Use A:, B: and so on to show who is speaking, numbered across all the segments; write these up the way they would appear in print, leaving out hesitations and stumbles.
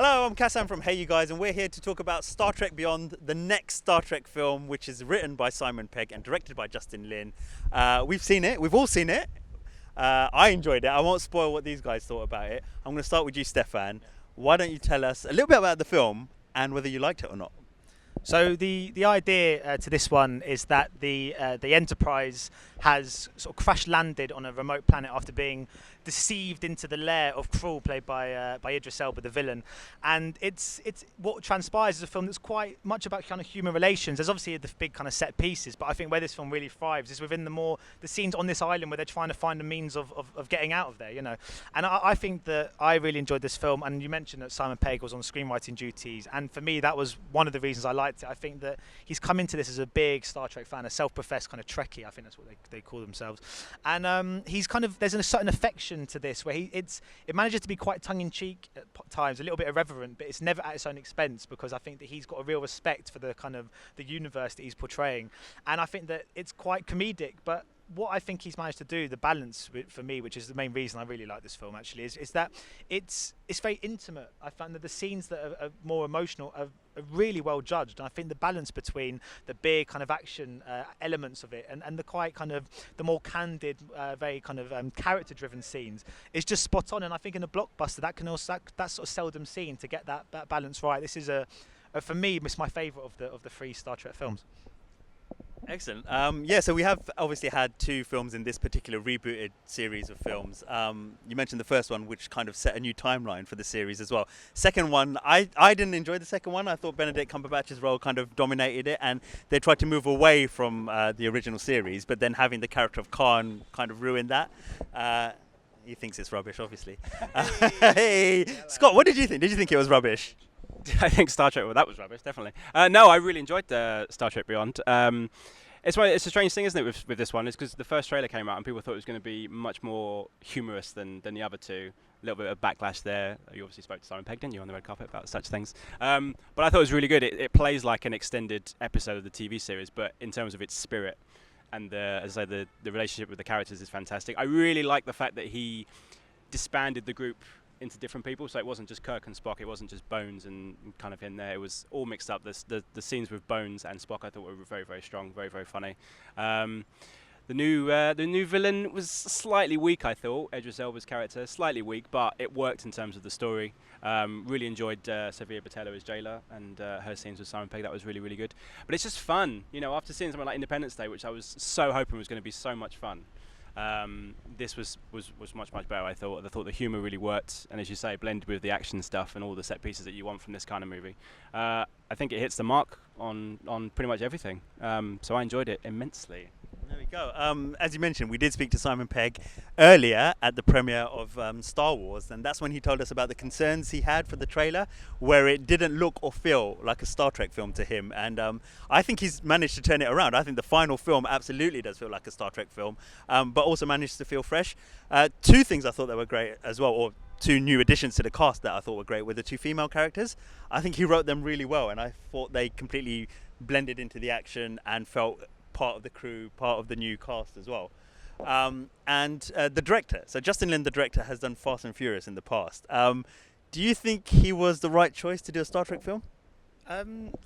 A: Hello, I'm Cassam from HeyUGuys, and we're here to talk about Star Trek Beyond, the next Star Trek film, which is written by Simon Pegg and directed by Justin Lin. We've seen it. We've all seen it. I enjoyed it. I won't spoil what these guys thought about it. I'm going to start with you, Stefan. Why don't you tell us a little bit about the film and whether you liked it or not?
B: So the idea to this one is that the Enterprise has sort of crash landed on a remote planet after being deceived into the lair of Krul, played by Idris Elba, the villain. And it's what transpires is a film that's quite much about kind of human relations. There's obviously the big kind of set pieces, but I think where this film really thrives is within the scenes on this island where they're trying to find a means of getting out of there, you know. And I think that I really enjoyed this film. And you mentioned that Simon Pegg was on screenwriting duties, and for me that was one of the reasons I liked it. I think that he's come into this as a big Star Trek fan, a self-professed kind of Trekkie. I think that's what they call themselves. And he's kind of, there's a certain affection to this where it manages to be quite tongue-in-cheek at times, a little bit irreverent, but it's never at its own expense, because I think that he's got a real respect for the kind of the universe that he's portraying. And I think that it's quite comedic, but what I think he's managed to do, the balance for me, which is the main reason I really like this film actually, is that it's very intimate. I found that the scenes that are more emotional are really well judged, and I think the balance between the big kind of action elements of it and the quite kind of the more candid, very kind of character-driven scenes is just spot on. And I think in a blockbuster that can also that's sort of seldom seen, to get that balance right. This is for me, it's my favourite of the three Star Trek films.
A: Excellent. So we have obviously had two films in this particular rebooted series of films. You mentioned the first one, which kind of set a new timeline for the series as well. Second one, I didn't enjoy the second one. I thought Benedict Cumberbatch's role kind of dominated it, and they tried to move away from the original series, but then having the character of Khan kind of ruined that. He thinks it's rubbish, obviously. Hey, Scott, what did you think? Did you think it was rubbish?
C: I think Star Trek, well, that was rubbish, definitely. No, I really enjoyed Star Trek Beyond. It's a strange thing, isn't it, with this one? It's because the first trailer came out and people thought it was going to be much more humorous than the other two. A little bit of backlash there. You obviously spoke to Simon Pegg, didn't you, on the red carpet about such things? But I thought it was really good. It plays like an extended episode of the TV series, but in terms of its spirit and as I say, the relationship with the characters is fantastic. I really like the fact that he disbanded the group into different people, so it wasn't just Kirk and Spock, it wasn't just Bones and kind of in there, it was all mixed up. The scenes with Bones and Spock I thought were very, very strong, very, very funny. The new villain was slightly weak, I thought. Idris Elba's character, slightly weak, but it worked in terms of the story. Really enjoyed Sofia Boutella as Jayla and her scenes with Simon Pegg. That was really, really good. But it's just fun, you know, after seeing something like Independence Day, which I was so hoping was going to be so much fun. This was much better. I thought the humour really worked, and as you say, blended with the action stuff and all the set pieces that you want from this kind of movie. I think it hits the mark on pretty much everything. So I enjoyed it immensely.
A: There we go. As you mentioned, we did speak to Simon Pegg earlier at the premiere of Star Wars, and that's when he told us about the concerns he had for the trailer, where it didn't look or feel like a Star Trek film to him. And I think he's managed to turn it around. I think the final film absolutely does feel like a Star Trek film, but also managed to feel fresh. Two things I thought that were great as well, or two new additions to the cast that I thought were great, were the two female characters. I think he wrote them really well, and I thought they completely blended into the action and felt part of the crew, part of the new cast as well. And the director, so Justin Lin, the director, has done Fast and Furious in the past. Do you think he was the right choice to do a Star Trek film?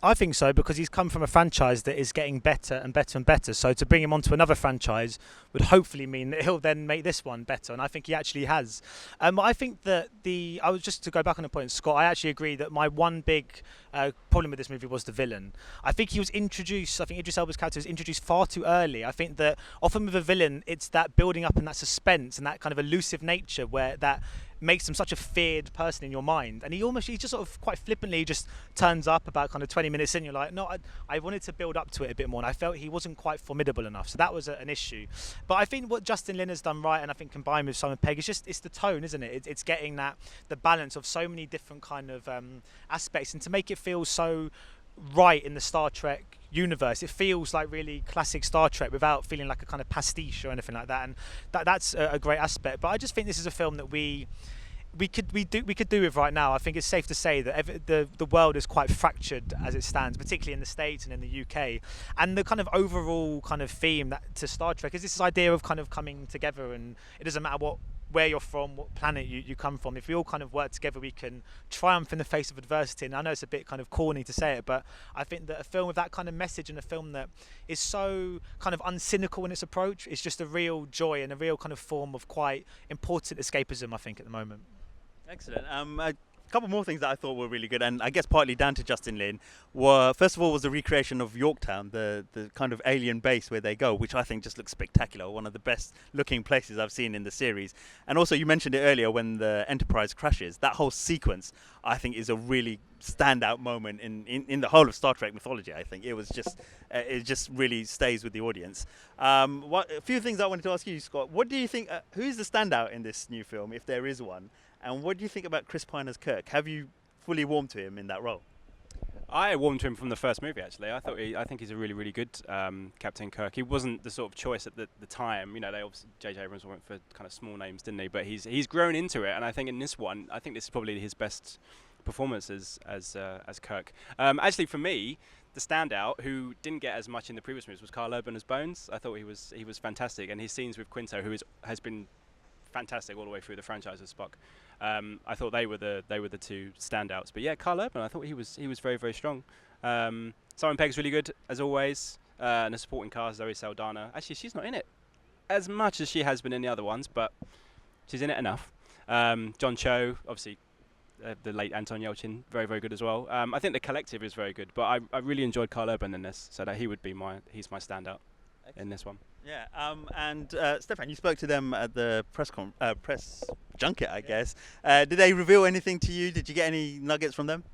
B: I think so, because he's come from a franchise that is getting better and better and better. So to bring him onto another franchise would hopefully mean that he'll then make this one better, and I think he actually has. I think that I was just to go back on the point, Scott. I actually agree that my one big problem with this movie was the villain. I think he was introduced. I think Idris Elba's character was introduced far too early. I think that often with a villain, it's that building up and that suspense and that kind of elusive nature where that makes him such a feared person in your mind, and he just sort of quite flippantly just turns up about kind of 20 minutes in. You're like, no, I wanted to build up to it a bit more, and I felt he wasn't quite formidable enough, so that was an issue. But I think what Justin Lin has done right, and I think combined with Simon Pegg, it's the tone, isn't it? It's getting the balance of so many different kind of aspects, and to make it feel so right in the Star Trek universe. It feels like really classic Star Trek without feeling like a kind of pastiche or anything like that, and that's a great aspect. But I just think this is a film that we could do with right now. I think it's safe to say that the world is quite fractured as it stands, particularly in the States and in the UK. And the kind of overall kind of theme to Star Trek is this idea of kind of coming together, and it doesn't matter what where you're from, what planet you come from. If we all kind of work together, we can triumph in the face of adversity. And I know it's a bit kind of corny to say it, but I think that a film with that kind of message and a film that is so kind of uncynical in its approach is just a real joy and a real kind of form of quite important escapism, I think, at the moment.
A: Excellent. A couple more things that I thought were really good, and I guess partly down to Justin Lin, were first of all was the recreation of Yorktown, the kind of alien base where they go, which I think just looks spectacular, one of the best looking places I've seen in the series. And also you mentioned it earlier when the Enterprise crashes, that whole sequence I think is a really standout moment in the whole of Star Trek mythology. I think it just really stays with the audience. A few things I wanted to ask you, Scott. What do you think, who's the standout in this new film, if there is one? And what do you think about Chris Pine as Kirk? Have you fully warmed to him in that role?
C: I warmed to him from the first movie, actually. I think he's a really, really good Captain Kirk. He wasn't the sort of choice at the time. You know, they obviously J.J. Abrams went for kind of small names, didn't he? But he's grown into it, and I think in this one, I think this is probably his best performance as Kirk. Actually, for me, the standout who didn't get as much in the previous movies was Karl Urban as Bones. I thought he was fantastic, and his scenes with Quinto, who has been fantastic all the way through the franchise as Spock. I thought they were the two standouts. But yeah, Karl Urban, I thought he was very, very strong. Simon Pegg's really good as always, and the supporting cast, Zoe Saldana. Actually, she's not in it as much as she has been in the other ones, but she's in it enough. John Cho, obviously, the late Anton Yelchin, very, very good as well. I think the collective is very good, but I really enjoyed Karl Urban in this, so that he's my standout in this one.
A: Yeah, and Stefan, you spoke to them at the press junket, I guess. Did they reveal anything to you? Did you get any nuggets from them?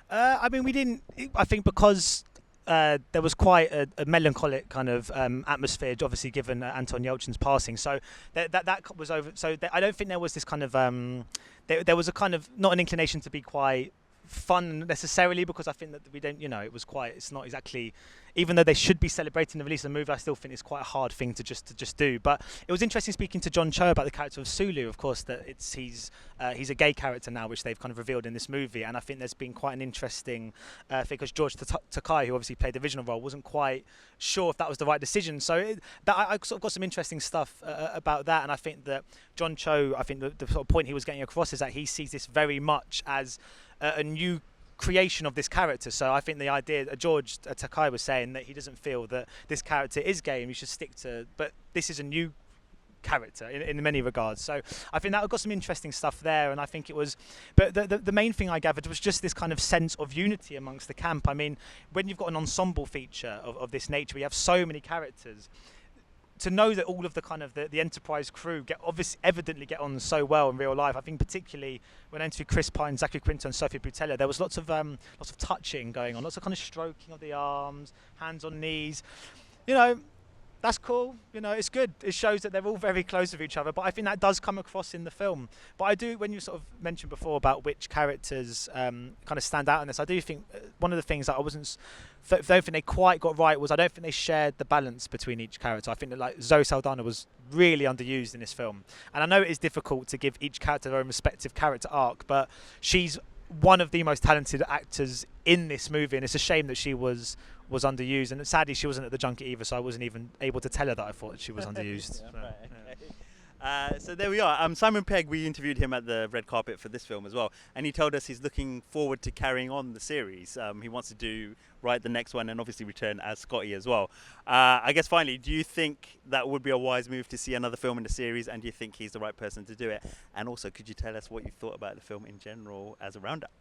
B: I mean, we didn't. I think because there was quite a melancholic kind of atmosphere, obviously given Anton Yelchin's passing. So that was over. So I don't think there was this kind of there was a kind of not an inclination to be quite fun necessarily, because I think that we don't, it's not exactly, even though they should be celebrating the release of the movie, I still think it's quite a hard thing to just do. But it was interesting speaking to John Cho about the character of Sulu, of course, that he's a gay character now, which they've kind of revealed in this movie, and I think there's been quite an interesting thing, because George Takei, who obviously played the original role, wasn't quite sure if that was the right decision. So I sort of got some interesting stuff about that, and I think that John Cho, I think the sort of point he was getting across is that he sees this very much as a new creation of this character. So I think the idea, George Takei was saying that he doesn't feel that this character is gay and we should stick to, but this is a new character in many regards. So I think that got some interesting stuff there, and I think it was, but the main thing I gathered was just this kind of sense of unity amongst the camp. I mean, when you've got an ensemble feature of this nature, we have so many characters, to know that all of the kind of the Enterprise crew evidently get on so well in real life. I think particularly when I interviewed Chris Pine, Zachary Quinto and Sofia Boutella, there was lots of touching going on, lots of kind of stroking of the arms, hands on knees. That's cool. It's good. It shows that they're all very close with each other. But I think that does come across in the film. But I do, when you sort of mentioned before about which characters kind of stand out in this, I do think one of the things that I don't think they quite got right was I don't think they shared the balance between each character. I think that like Zoe Saldana was really underused in this film. And I know it is difficult to give each character their own respective character arc, but she's one of the most talented actors in this movie, and it's a shame that she was underused, and sadly she wasn't at the junket either, so I wasn't even able to tell her that I thought she was underused.
A: So there we are. Simon Pegg, we interviewed him at the red carpet for this film as well, and he told us he's looking forward to carrying on the series. He wants to write the next one and obviously return as Scotty as well. I guess finally, do you think that would be a wise move to see another film in the series, and do you think he's the right person to do it? And also, could you tell us what you thought about the film in general as a roundup?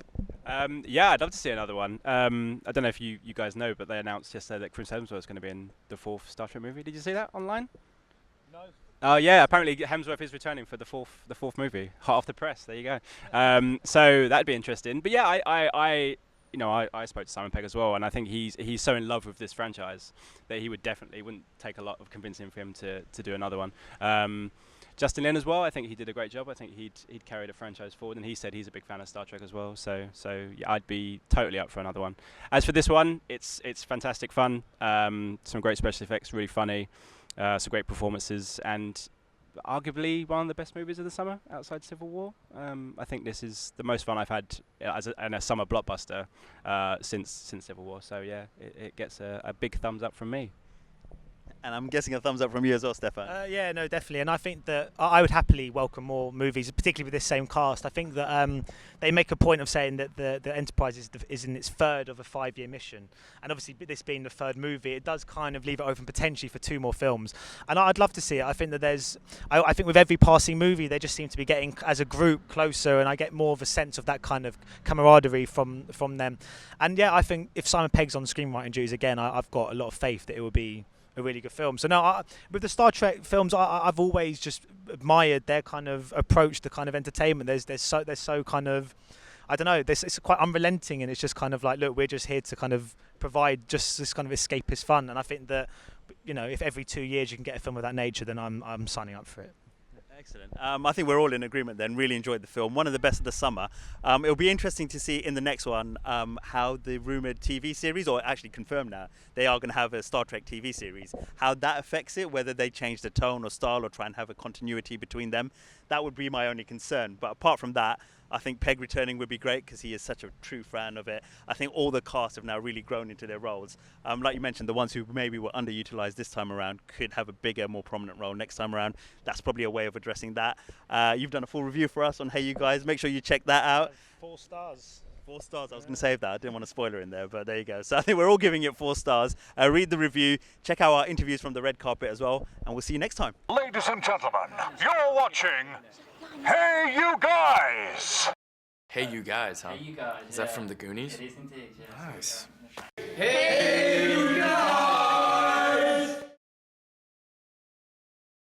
C: Yeah, I'd love to see another one. I don't know if you guys know, but they announced yesterday that Chris Hemsworth is going to be in the 4th Star Trek movie. Did you see that online?
B: No.
C: Oh yeah, apparently Hemsworth is returning for the fourth movie. Hot off the press. There you go. So that'd be interesting. But yeah, I spoke to Simon Pegg as well, and I think he's so in love with this franchise that he wouldn't take a lot of convincing for him to do another one. Justin Lin as well, I think he did a great job. I think he'd carried a franchise forward, and he said he's a big fan of Star Trek as well. So yeah, I'd be totally up for another one. As for this one, it's fantastic fun. Some great special effects, really funny. Some great performances, and arguably one of the best movies of the summer outside Civil War. I think this is the most fun I've had in a summer blockbuster since Civil War. So yeah, it gets a big thumbs up from me.
A: And I'm guessing a thumbs up from you as well, Stefan.
B: Yeah, no, definitely. And I think that I would happily welcome more movies, particularly with this same cast. I think that they make a point of saying that the Enterprise is in its third of a 5-year mission. And obviously, this being the third movie, it does kind of leave it open potentially for 2 more films. And I'd love to see it. I think that I think with every passing movie, they just seem to be getting, as a group, closer. And I get more of a sense of that kind of camaraderie from them. And yeah, I think if Simon Pegg's on screenwriting duties again, I've got a lot of faith that it will be a really good film. So no, with the Star Trek films, I've always just admired their kind of approach to kind of entertainment. They're so kind of, I don't know, it's quite unrelenting, and it's just kind of like, look, we're just here to kind of provide just this kind of escapist fun. And I think that, you know, if every 2 years you can get a film of that nature, then I'm signing up for it.
A: Excellent. I think we're all in agreement then. Really enjoyed the film. One of the best of the summer. It'll be interesting to see in the next one how the rumoured TV series, or actually confirmed now, they are going to have a Star Trek TV series, how that affects it, whether they change the tone or style or try and have a continuity between them. That would be my only concern. But apart from that, I think Pegg returning would be great because he is such a true fan of it. I think all the cast have now really grown into their roles. Like you mentioned, the ones who maybe were underutilised this time around could have a bigger, more prominent role next time around. That's probably a way of addressing that. You've done a full review for us on HeyUGuys. Make sure you check that out.
B: 4 stars.
A: 4 stars. I was going to save that. I didn't want a spoiler in there, but there you go. So I think we're all giving it 4 stars. Read the review. Check out our interviews from the red carpet as well. And we'll see you next time.
D: Ladies and gentlemen, you're watching Hey You Guys!
E: Hey You Guys, huh?
F: Hey, you guys.
E: Is that from the Goonies?
F: It is indeed, yes.
E: Nice.
F: Hey!